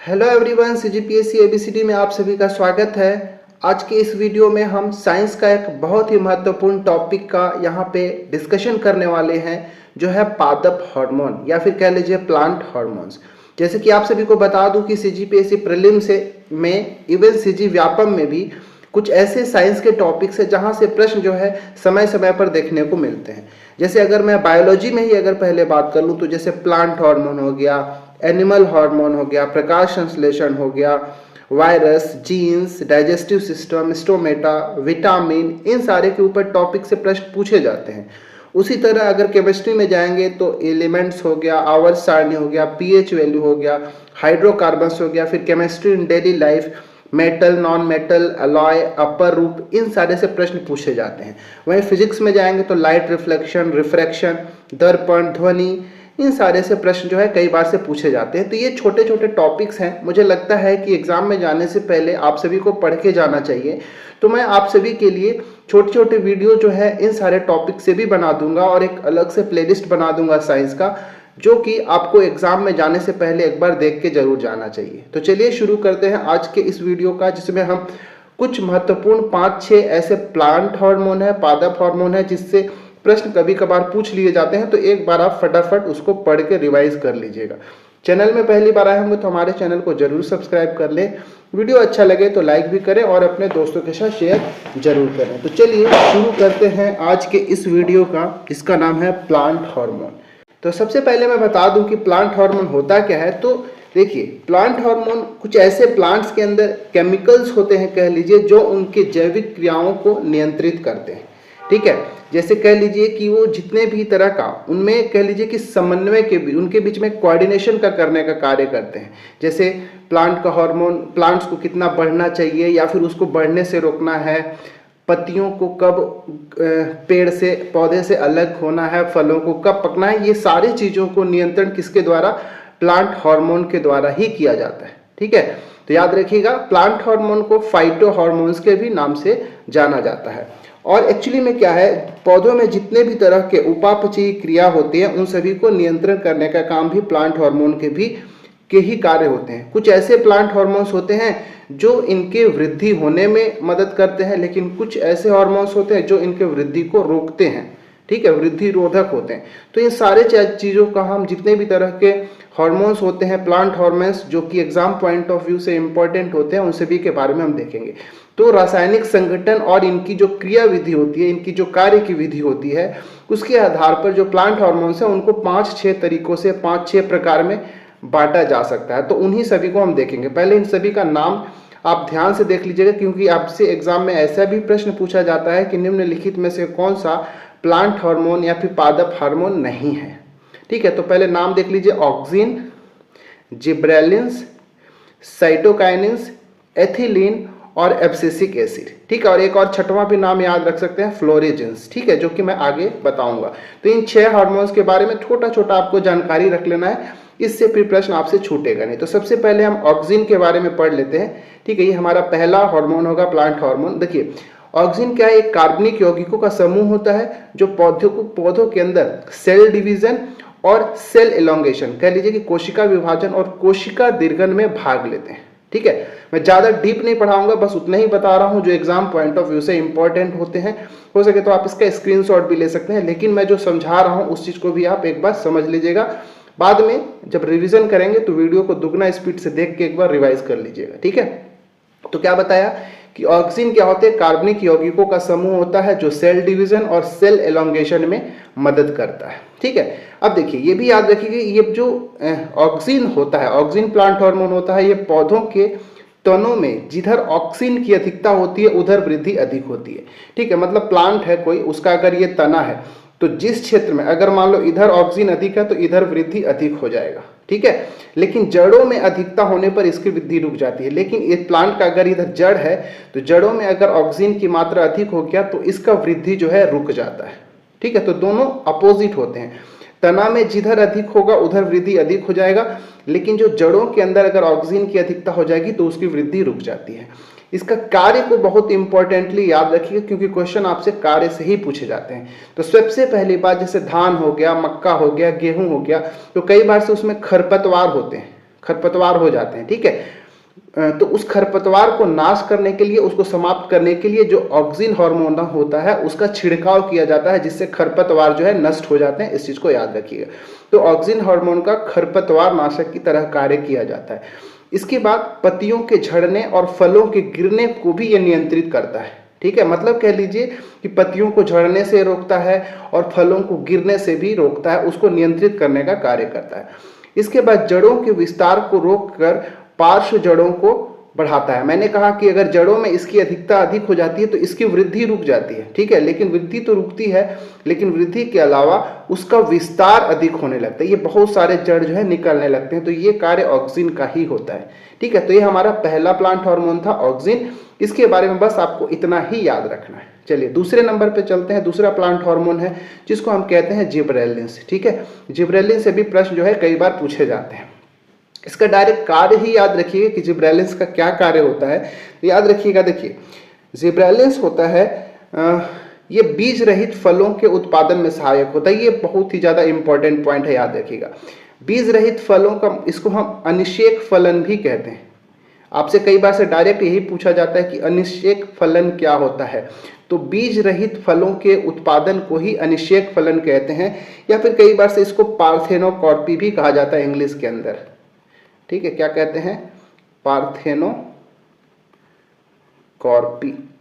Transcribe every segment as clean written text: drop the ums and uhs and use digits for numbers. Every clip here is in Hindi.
हेलो एवरीवन, सीजीपीएससी एबीसीडी में आप सभी का स्वागत है। आज के इस वीडियो में हम साइंस का एक बहुत ही महत्वपूर्ण टॉपिक का यहाँ पे डिस्कशन करने वाले हैं, जो है पादप हार्मोन या फिर कह लीजिए प्लांट हार्मोन्स। जैसे कि आप सभी को बता दूं कि सीजीपीएससी प्रीलिम से में इवन सीजी व्यापम में भी कुछ ऐसे साइंस के टॉपिक्स है जहाँ से प्रश्न जो है समय समय पर देखने को मिलते हैं। जैसे अगर मैं बायोलॉजी में ही अगर पहले बात कर लूँ तो जैसे प्लांट हार्मोन हो गया, एनिमल हार्मोन हो गया, प्रकाश संश्लेषण हो गया, virus, genes, digestive system, stomata, vitamin, इन सारे के ऊपर टॉपिक से प्रश्न पूछे जाते हैं। उसी तरह अगर केमिस्ट्री में जाएंगे तो एलिमेंट्स हो गया, आवर्त सारणी हो गया, पीएच वैल्यू हो गया, हाइड्रोकार्बन्स हो गया, फिर chemistry in daily life, metal, non metal, alloy, अपर रूप, इन सारे से प्रश्न पूछे जाते हैं। वहीं फिजिक्स में जाएंगे तो लाइट रिफ्लेक्शन, रिफ्रैक्शन, दर्पण, ध्वनि, इन सारे से प्रश्न जो है कई बार से पूछे जाते हैं। तो ये छोटे छोटे टॉपिक्स हैं, मुझे लगता है कि एग्जाम में जाने से पहले आप सभी को पढ़ के जाना चाहिए। तो मैं आप सभी के लिए छोटे छोटे वीडियो जो है इन सारे टॉपिक से भी बना दूंगा और एक अलग से प्लेलिस्ट बना दूंगा साइंस का, जो कि आपको एग्जाम में जाने से पहले एक बार देख के जरूर जाना चाहिए। तो चलिए शुरू करते हैं आज के इस वीडियो का, जिसमें हम कुछ महत्वपूर्ण 5-6 ऐसे प्लांट हार्मोन है, पादप हार्मोन है, जिससे प्रश्न कभी कभार पूछ लिए जाते हैं। तो एक बार आप फटाफट उसको पढ़ के रिवाइज कर लीजिएगा। चैनल में पहली बार आए होंगे तो हमारे चैनल को जरूर सब्सक्राइब कर लें, वीडियो अच्छा लगे तो लाइक भी करें और अपने दोस्तों के साथ शेयर जरूर करें। तो चलिए शुरू करते हैं आज के इस वीडियो का, जिसका नाम है प्लांट हार्मोन। तो सबसे पहले मैं बता दूं कि प्लांट हार्मोन होता क्या है। तो देखिए, प्लांट हार्मोन कुछ ऐसे प्लांट्स के अंदर केमिकल्स होते हैं, कह लीजिए, जो उनके जैविक क्रियाओं को नियंत्रित करते हैं। ठीक है, जैसे कह लीजिए कि वो जितने भी तरह का, उनमें कह लीजिए कि समन्वय के भी, उनके बीच में कोऑर्डिनेशन का करने का कार्य करते हैं। जैसे प्लांट का हार्मोन, प्लांट्स को कितना बढ़ना चाहिए या फिर उसको बढ़ने से रोकना है, पत्तियों को कब पेड़ से, पौधे से अलग होना है, फलों को कब पकना है, ये सारी चीज़ों को नियंत्रण किसके द्वारा? प्लांट हार्मोन के द्वारा ही किया जाता है। ठीक है, तो याद रखिएगा, प्लांट हार्मोन को फाइटो हार्मोन्स के भी नाम से जाना जाता है। और एक्चुअली में क्या है, पौधों में जितने भी तरह के उपापचयी क्रिया होती है, उन सभी को नियंत्रण करने का काम भी प्लांट हार्मोन के ही कार्य होते हैं। कुछ ऐसे प्लांट हार्मोन्स होते हैं जो इनके वृद्धि होने में मदद करते हैं, लेकिन कुछ ऐसे हार्मोन्स होते हैं जो इनके वृद्धि को रोकते हैं। ठीक है, वृद्धि रोधक होते हैं। तो ये सारे चीज़ों का, हम जितने भी तरह के हार्मोन्स होते हैं, प्लांट हार्मोन्स, जो कि एग्जाम पॉइंट ऑफ व्यू से इंपॉर्टेंट होते हैं, उन सभी के बारे में हम देखेंगे। तो रासायनिक संगठन और इनकी जो क्रिया विधि होती है, इनकी जो कार्य की विधि होती है, उसके आधार पर जो प्लांट हार्मोन्स हैं उनको 5-6 तरीकों से, 5-6 प्रकार में बांटा जा सकता है। तो उन्हीं सभी को हम देखेंगे। पहले इन सभी का नाम आप ध्यान से देख लीजिएगा, क्योंकि आपसे एग्जाम में ऐसा भी प्रश्न पूछा जाता है कि निम्नलिखित में से कौन सा प्लांट हार्मोन या फिर पादप हार्मोन नहीं है। ठीक है, तो पहले नाम देख लीजिए: ऑक्सिन, जिब्रेलिन्स, साइटोकाइनिन्स, एथिलीन और एब्सिसिक एसिड। ठीक है, और एक और छठवां भी नाम याद रख सकते हैं, फ्लोरेजेंस। ठीक है, जो कि मैं आगे बताऊंगा। तो इन 6 हार्मोन्स के बारे में छोटा छोटा आपको जानकारी रख लेना है, इससे फिर प्रश्न आपसे छूटेगा नहीं। तो सबसे पहले हम ऑक्सिन के बारे में पढ़ लेते हैं। ठीक है, ये हमारा पहला हार्मोन होगा, प्लांट हार्मोन। देखिए, ऑक्सिन क्या है? एक कार्बनिक यौगिकों का समूह होता है जो पौधों के अंदर सेल डिवीजन और सेल एलोंगेशन, कह लीजिए कि कोशिका विभाजन और कोशिका दीर्घन में भाग लेते हैं। ठीक है, मैं ज़्यादा डीप नहीं पढ़ाऊंगा, बस उतना ही बता रहा हूं जो एग्जाम पॉइंट ऑफ व्यू से इंपॉर्टेंट होते हैं। हो सके तो आप इसका स्क्रीनशॉट भी ले सकते हैं, लेकिन मैं जो समझा रहा हूं उस चीज़ को भी आप एक बार समझ लीजिएगा। बाद में जब रिवीजन करेंगे तो वीडियो को दुगना स्पीड से देख के एक बार रिवाइज कर लीजिएगा। ठीक है, तो क्या बताया कि ऑक्सिन क्या होते हैं? कार्बनिक यौगिकों का समूह होता है जो सेल डिवीजन और सेल एलोंगेशन में मदद करता है। ठीक है, अब देखिए, ये भी याद रखिए, ये जो ऑक्सिन होता है, ऑक्सिन प्लांट हार्मोन होता है, ये पौधों के तनों में जिधर ऑक्सिन की अधिकता होती है उधर वृद्धि अधिक होती है। ठीक है, मतलब प्लांट है कोई, उसका अगर ये तना है तो जिस क्षेत्र में अगर मान लो इधर ऑक्सिन अधिक है तो इधर वृद्धि अधिक हो जाएगा। ठीक है, लेकिन जड़ों में अधिकता होने पर इसकी वृद्धि रुक जाती है। लेकिन इस प्लांट का अगर इधर जड़ है तो जड़ों में अगर ऑक्सिन की मात्रा अधिक हो गया तो इसका वृद्धि जो है रुक जाता है। ठीक है, तो दोनों अपोजिट होते हैं। तना में जिधर अधिक होगा उधर वृद्धि अधिक हो जाएगा, लेकिन जो जड़ों के अंदर अगर ऑक्सिन की अधिकता हो जाएगी तो उसकी वृद्धि रुक जाती है। इसका कार्य को बहुत इंपॉर्टेंटली याद रखिएगा, क्योंकि क्वेश्चन आपसे कार्य से ही पूछे जाते हैं। तो सबसे पहली बात, जैसे धान हो गया, मक्का हो गया, गेहूं हो गया, तो कई बार से उसमें खरपतवार होते हैं। खरपतवार हो जाते हैं, ठीक है। तो उस खरपतवार को नाश करने के लिए, उसको समाप्त करने के लिए जो ऑक्सिन हार्मोन होता है उसका छिड़काव किया जाता है, जिससे खरपतवार जो है नष्ट हो जाते हैं। इस चीज को याद रखिएगा। तो ऑक्सिन हार्मोन का खरपतवार नाशक की तरह कार्य किया जाता है। इसके बाद पत्तियों के झड़ने और फलों के गिरने को भी यह नियंत्रित करता है, ठीक है। मतलब कह लीजिए कि पत्तियों को झड़ने से रोकता है और फलों को गिरने से भी रोकता है, उसको नियंत्रित करने का कार्य करता है। इसके बाद जड़ों के विस्तार को रोककर पार्श्व जड़ों को बढ़ाता है। मैंने कहा कि अगर जड़ों में इसकी अधिकता अधिक हो जाती है तो इसकी वृद्धि रुक जाती है, ठीक है। लेकिन वृद्धि तो रुकती है, लेकिन वृद्धि के अलावा उसका विस्तार अधिक होने लगता है, ये बहुत सारे जड़ जो है निकलने लगते हैं। तो ये कार्य ऑक्सिन का ही होता है, ठीक है। तो ये हमारा पहला प्लांट हार्मोन था ऑक्सिन। इसके बारे में बस आपको इतना ही याद रखना है। चलिए दूसरे नंबर पे चलते हैं। दूसरा प्लांट हार्मोन है जिसको हम कहते हैं जिबरेलिन्स, ठीक है। जिबरेलिन्स से भी प्रश्न जो है कई बार पूछे जाते हैं। इसका डायरेक्ट कार्य ही याद रखिएगा कि जिब्रेलिन्स का क्या कार्य होता है। तो याद रखिएगा, देखिए जिब्रेलिन्स होता है ये बीज रहित फलों के उत्पादन में सहायक होता है। ये बहुत ही ज़्यादा इंपॉर्टेंट पॉइंट है, याद रखिएगा। बीज रहित फलों का, इसको हम अनिषेक फलन भी कहते हैं। आपसे कई बार से डायरेक्ट यही पूछा जाता है कि अनिषेक फलन क्या होता है। तो बीज रहित फलों के उत्पादन को ही अनिषेक फलन कहते हैं, या फिर कई बार से इसको पार्थेनोकार्पी भी कहा जाता है इंग्लिश के अंदर, ठीक है। क्या कहते हैं? पार्थेनोकार्पी,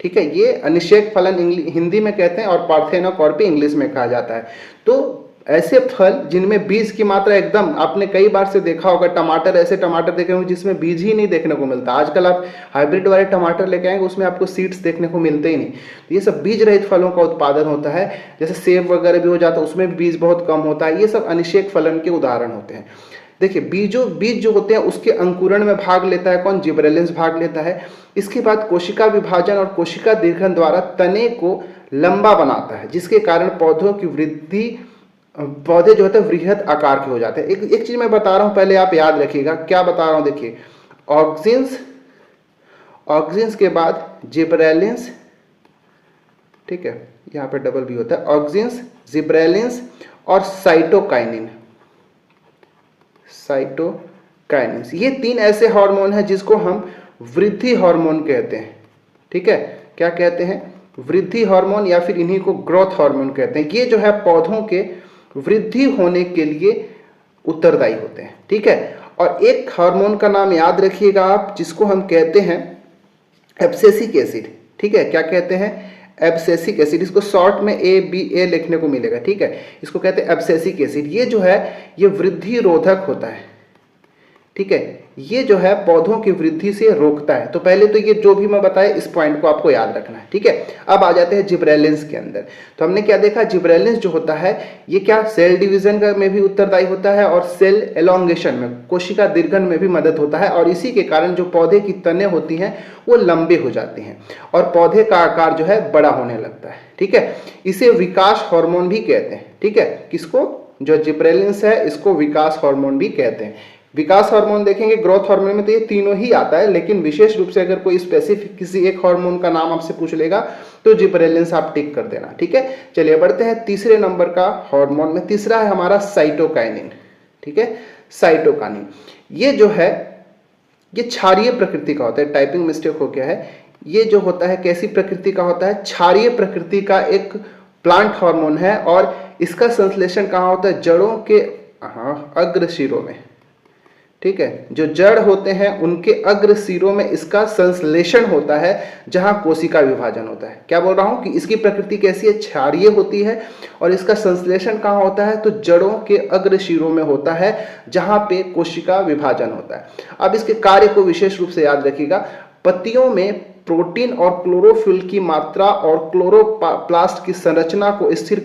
ठीक है। ये अनिषेक फलन हिंदी में कहते हैं और पार्थेनोकार्पी इंग्लिश में कहा जाता है। तो ऐसे फल जिनमें बीज की मात्रा एकदम, आपने कई बार से देखा होगा टमाटर, ऐसे टमाटर देखे होंगे जिसमें बीज ही नहीं देखने को मिलता। आजकल आप हाइब्रिड वाले टमाटर लेके आएंगे, उसमें आपको सीड्स देखने को मिलते ही नहीं। तो ये सब बीज रहित फलों का उत्पादन होता है। जैसे सेब वगैरह भी हो जाता है, उसमें बीज बहुत कम होता है। ये सब अनिषेक फलन के उदाहरण होते हैं। देखिए बीज जो होते हैं उसके अंकुरण में भाग लेता है कौन? जिबरेलिन्स भाग लेता है। इसके बाद कोशिका विभाजन और कोशिका दीर्घन द्वारा तने को लंबा बनाता है, जिसके कारण पौधों की वृद्धि, पौधे जो होते हैं वृहद आकार के हो जाते हैं। एक चीज मैं बता रहा हूं, पहले आप याद रखिएगा क्या बता रहा हूं। देखिए ऑक्सिन्स के बाद जिबरेलिन्स, ठीक है, यहाँ पे डबल भी होता है। ऑक्सिन्स, जिबरेलिन्स और साइटोकाइनिन, ये तीन ऐसे हार्मोन हैं जिसको हम वृद्धि हार्मोन कहते हैं, ठीक है। क्या कहते हैं? वृद्धि हार्मोन, या फिर इन्हीं को ग्रोथ हार्मोन कहते हैं। ये जो है पौधों के वृद्धि होने के लिए उत्तरदायी होते हैं, ठीक है। और एक हार्मोन का नाम याद रखिएगा आप, जिसको हम कहते हैं एब्सेसिक एसिड, ठीक है। क्या कहते हैं? Abscisic acid. इसको शॉर्ट में ABA लिखने को मिलेगा, ठीक है। इसको कहते हैं एब्सेसिक एसिड। ये जो है ये वृद्धि रोधक होता है, ठीक है। ये जो है पौधों की वृद्धि से रोकता है। तो पहले तो ये जो भी मैं बताया इस पॉइंट को आपको याद रखना है, ठीक है। अब आ जाते हैं जिब्रेलिन्स के अंदर। तो हमने क्या देखा? जिब्रेलिन्स जो होता है ये क्या सेल डिवीजन में भी उत्तरदायी होता है और सेल एलोंगेशन में, कोशिका दीर्घन में भी मदद होता है। और इसी के कारण जो पौधे की तने होती हैं वो लंबे हो जाती हैं और पौधे का आकार जो है बड़ा होने लगता है, ठीक है। इसे विकास हार्मोन भी कहते हैं, ठीक है। किसको? जो जिब्रेलिन्स है इसको विकास हार्मोन भी कहते हैं। विकास हार्मोन देखेंगे, ग्रोथ हार्मोन में तो ये तीनों ही आता है, लेकिन विशेष रूप से अगर कोई स्पेसिफिक किसी एक हार्मोन का नाम आपसे पूछ लेगा तो जिब्रेलिन्स आप टिक कर देना, ठीक है। चलिए बढ़ते हैं तीसरे नंबर का हार्मोन में। तीसरा है हमारा साइटोकाइनिन, ठीक है। साइटोकाइनिन ये जो है ये क्षारीय प्रकृति का होता है। टाइपिंग मिस्टेक हो गया है। ये जो होता है कैसी प्रकृति का होता है? क्षारीय प्रकृति का एक प्लांट हार्मोन है। और इसका संश्लेषण कहाँ होता है? जड़ों के अग्र सिरों में, ठीक है। जो जड़ होते हैं उनके अग्र सिरों में इसका संश्लेषण होता है, जहां कोशिका विभाजन होता है। क्या बोल रहा हूं कि इसकी प्रकृति कैसी है? क्षारीय होती है। और इसका संश्लेषण कहां होता है? तो जड़ों के अग्र सिरों में होता है, जहां पे कोशिका विभाजन होता है। अब इसके कार्य को विशेष रूप से याद रखिएगा। पत्तियों में प्रोटीन और क्लोरोफिल की मात्रा और क्लोरोप्लास्ट की संरचना को स्थिर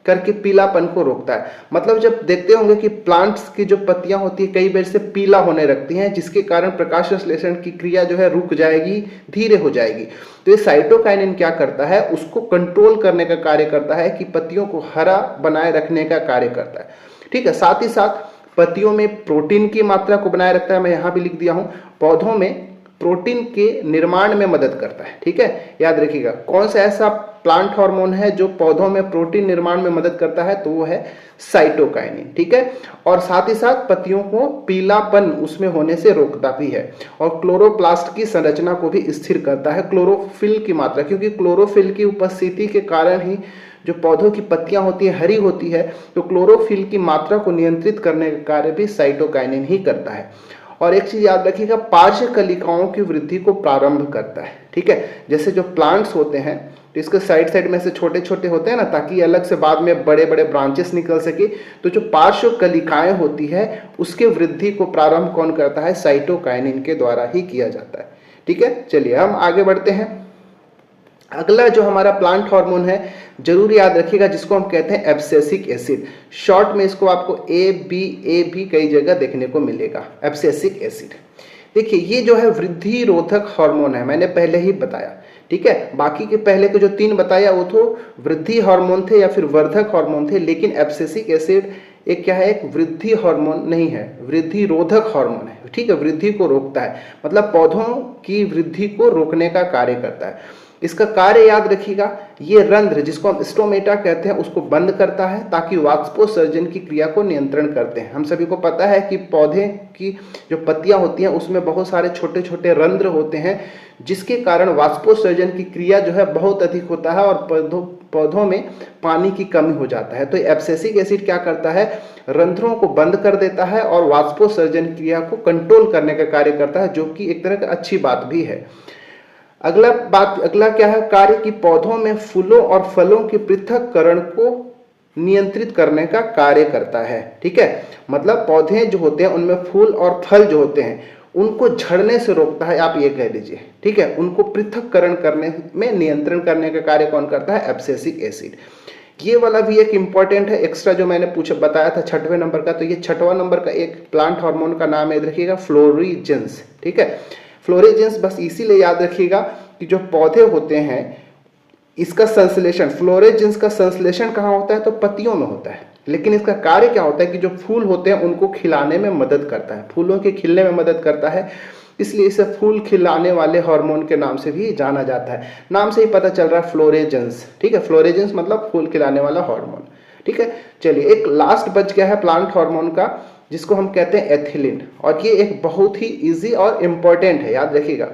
करके पीलापन को रोकता है। मतलब जब देखते होंगे कि प्लांट्स की जो पत्तियां होती है कई बार से पीला होने लगती हैं, जिसके कारण प्रकाश संश्लेषण की क्रिया जो है रुक जाएगी, धीरे हो जाएगी। तो ये साइटोकाइनिन क्या करता है? उसको कंट्रोल करने का कार्य करता है, कि पत्तियों को हरा बनाए रखने का कार्य करता है, ठीक है। साथ ही साथ पत्तियों में प्रोटीन की मात्रा को बनाए रखता है। मैं यहाँ भी लिख दिया हूँ। पौधों में प्रोटीन के निर्माण में मदद करता है। ठीक है, याद रखिएगा कौन सा ऐसा प्लांट हार्मोन है जो पौधों में प्रोटीन निर्माण में मदद करता है, तो वो है साइटोकाइनिन। ठीक है, और साथ ही साथ पत्तियों को पीलापन उसमें होने से रोकता भी है और क्लोरोप्लास्ट की संरचना को भी स्थिर करता है, क्लोरोफिल की मात्रा, क्योंकि क्लोरोफिल की उपस्थिति के कारण ही जो पौधों की पत्तियां होती है हरी होती है, तो क्लोरोफिल की मात्रा को नियंत्रित करने का कार्य भी साइटोकाइनिन ही करता है। और एक चीज याद रखिएगा, पार्श्व कलिकाओं की वृद्धि को प्रारंभ करता है। ठीक है, जैसे जो प्लांट्स होते हैं तो इसके साइड साइड में से छोटे छोटे होते हैं ना, ताकि अलग से बाद में बड़े बड़े ब्रांचेस निकल सके, तो जो पार्श्व कलिकाएं होती है उसके वृद्धि को प्रारंभ कौन करता है, साइटोकाइनिन के द्वारा ही किया जाता है। ठीक है, चलिए हम आगे बढ़ते हैं। अगला जो हमारा प्लांट हार्मोन है, जरूर याद रखिएगा, जिसको हम कहते हैं एब्सेसिक एसिड। शॉर्ट में इसको आपको ए भी कई जगह देखने को मिलेगा, एब्सेसिक एसिड। देखिए ये जो है वृद्धि रोधक हार्मोन है, मैंने पहले ही बताया। ठीक है, बाकी के पहले के जो 3 बताया वो तो वृद्धि हार्मोन थे या फिर वर्धक हार्मोन थे, लेकिन एब्सेसिक एसिड एक क्या है, एक वृद्धि हार्मोन नहीं है, वृद्धि रोधक हार्मोन है। ठीक है, वृद्धि को रोकता है, मतलब पौधों की वृद्धि को रोकने का कार्य करता है। इसका कार्य याद रखिएगा, ये रंध्र जिसको हम स्टोमेटा कहते हैं उसको बंद करता है ताकि वाष्पोत्सर्जन की क्रिया को नियंत्रण करते हैं। हम सभी को पता है कि पौधे की जो पत्तियां होती हैं उसमें बहुत सारे छोटे छोटे रंध्र होते हैं, जिसके कारण वाष्पोत्सर्जन की क्रिया जो है बहुत अधिक होता है और पौधों में पानी की कमी हो जाता है। तो एब्सेसिक एसिड क्या करता है, रंध्रों को बंद कर देता है और वाष्पोत्सर्जन क्रिया को कंट्रोल करने का कार्य करता है, जो कि एक तरह की अच्छी बात भी है। अगला क्या है कार्य, कि पौधों में फूलों और फलों के पृथक्करण को नियंत्रित करने का कार्य करता है। ठीक है, मतलब पौधे जो होते हैं उनमें फूल और फल जो होते हैं उनको झड़ने से रोकता है, आप ये कह लीजिए। ठीक है, उनको पृथक्करण करने में नियंत्रण करने का कार्य कौन करता है, एब्सेसिक एसिड। ये वाला भी एक इंपॉर्टेंट है एक्स्ट्रा, जो मैंने बताया था 6वें नंबर का, तो ये 6वां नंबर का एक प्लांट हार्मोन का नाम याद रखिएगा, फ्लोरिजेंस। ठीक है, फ्लोरेजेंस बस इसीलिए याद रखिएगा कि जो पौधे होते हैं इसका संश्लेषण, फ्लोरेजेंस का संश्लेषण कहाँ होता है, तो पत्तियों में होता है, लेकिन इसका कार्य क्या होता है कि जो फूल होते हैं उनको खिलाने में मदद करता है, फूलों के खिलने में मदद करता है, इसलिए इसे फूल खिलाने वाले हार्मोन के नाम से भी जाना जाता है। नाम से ही पता चल रहा है फ्लोरेजेंस। ठीक है, फ्लोरेजेंस मतलब फूल खिलाने वाला हार्मोन। ठीक है, चलिए एक लास्ट बच गया है प्लांट हार्मोन का, जिसको हम कहते हैं एथिलीन, और ये एक बहुत ही इजी और इम्पोर्टेंट है, याद रखिएगा।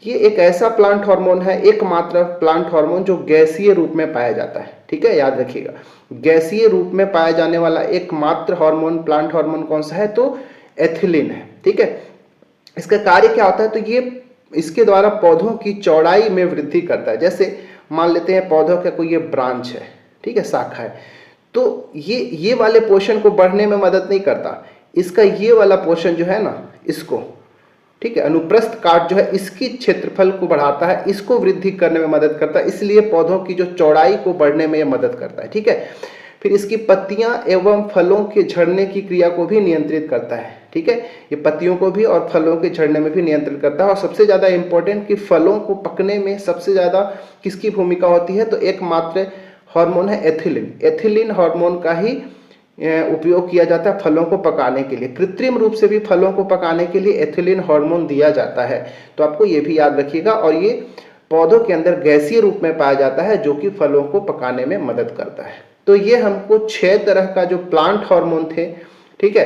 ये एक ऐसा प्लांट हार्मोन है, एकमात्र प्लांट हार्मोन जो गैसीय रूप में पाया जाता है। ठीक है, याद रखिएगा, गैसीय रूप में पाया जाने वाला एकमात्र हार्मोन, प्लांट हार्मोन कौन सा है, तो एथिलीन है। ठीक है, इसका कार्य क्या होता है, तो ये इसके द्वारा पौधों की चौड़ाई में वृद्धि करता है। जैसे मान लेते हैं पौधों का कोई ये ब्रांच है, ठीक है, शाखा है, तो ये वाले पोर्शन को बढ़ने में मदद नहीं करता, इसका ये वाला पोर्शन जो है ना, इसको, ठीक है, अनुप्रस्थ काट जो है इसकी क्षेत्रफल को बढ़ाता है, इसको वृद्धि करने में मदद करता है, इसलिए पौधों की जो चौड़ाई को बढ़ने में यह मदद करता है। ठीक है, फिर इसकी पत्तियां एवं फलों के झड़ने की क्रिया को भी नियंत्रित करता है। ठीक है, ये पत्तियों को भी और फलों के झड़ने में भी नियंत्रित करता है। और सबसे ज्यादा इंपॉर्टेंट कि फलों को पकने में सबसे ज्यादा किसकी भूमिका होती है, तो एकमात्र हार्मोन है एथिलीन। एथिलीन हार्मोन का ही उपयोग किया जाता है फलों को पकाने के लिए। कृत्रिम रूप से भी फलों को पकाने के लिए एथिलीन हार्मोन दिया जाता है, तो आपको ये भी याद रखिएगा। और ये पौधों के अंदर गैसीय रूप में पाया जाता है, जो कि फलों को पकाने में मदद करता है। तो ये हमको 6 तरह का जो प्लांट हार्मोन थे, ठीक है,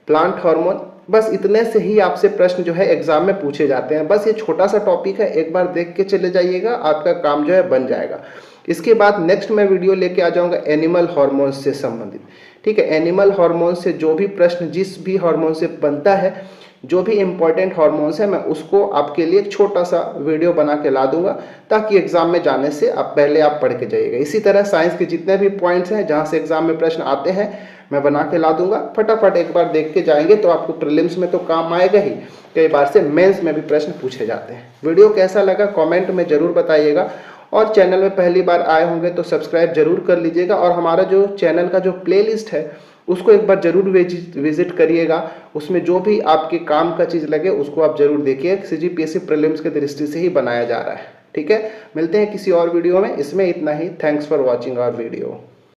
प्लांट हार्मोन, बस इतने से ही आपसे प्रश्न जो है एग्जाम में पूछे जाते हैं। बस ये छोटा सा टॉपिक है, एक बार देख के चले जाइएगा, आपका काम जो है बन जाएगा। इसके बाद नेक्स्ट मैं वीडियो लेके आ जाऊंगा एनिमल हार्मोन्स से संबंधित। ठीक है, एनिमल हार्मोन से जो भी प्रश्न जिस भी हार्मोन से बनता है, जो भी इंपॉर्टेंट हार्मोन्स है, मैं उसको आपके लिए एक छोटा सा वीडियो बना के ला दूंगा, ताकि एग्जाम में जाने से आप पढ़ के जाइएगा। इसी तरह साइंस के जितने भी पॉइंट्स हैं जहां से एग्जाम में प्रश्न आते हैं, मैं बना के ला दूंगा। फटाफट एक बार देख के जाएंगे तो आपको प्रीलिम्स में तो काम आएगा ही, कई बार से मेंस में भी प्रश्न पूछे जाते हैं। वीडियो कैसा लगा कमेंट में जरूर बताइएगा, और चैनल में पहली बार आए होंगे तो सब्सक्राइब जरूर कर लीजिएगा। और हमारा जो चैनल का जो प्लेलिस्ट है उसको एक बार जरूर विजिट करिएगा, उसमें जो भी आपके काम का चीज़ लगे उसको आप जरूर देखिए। CGPSC प्रीलिम्स के दृष्टि से ही बनाया जा रहा है। ठीक है, मिलते हैं किसी और वीडियो में, इसमें इतना ही। Thanks for watching our video.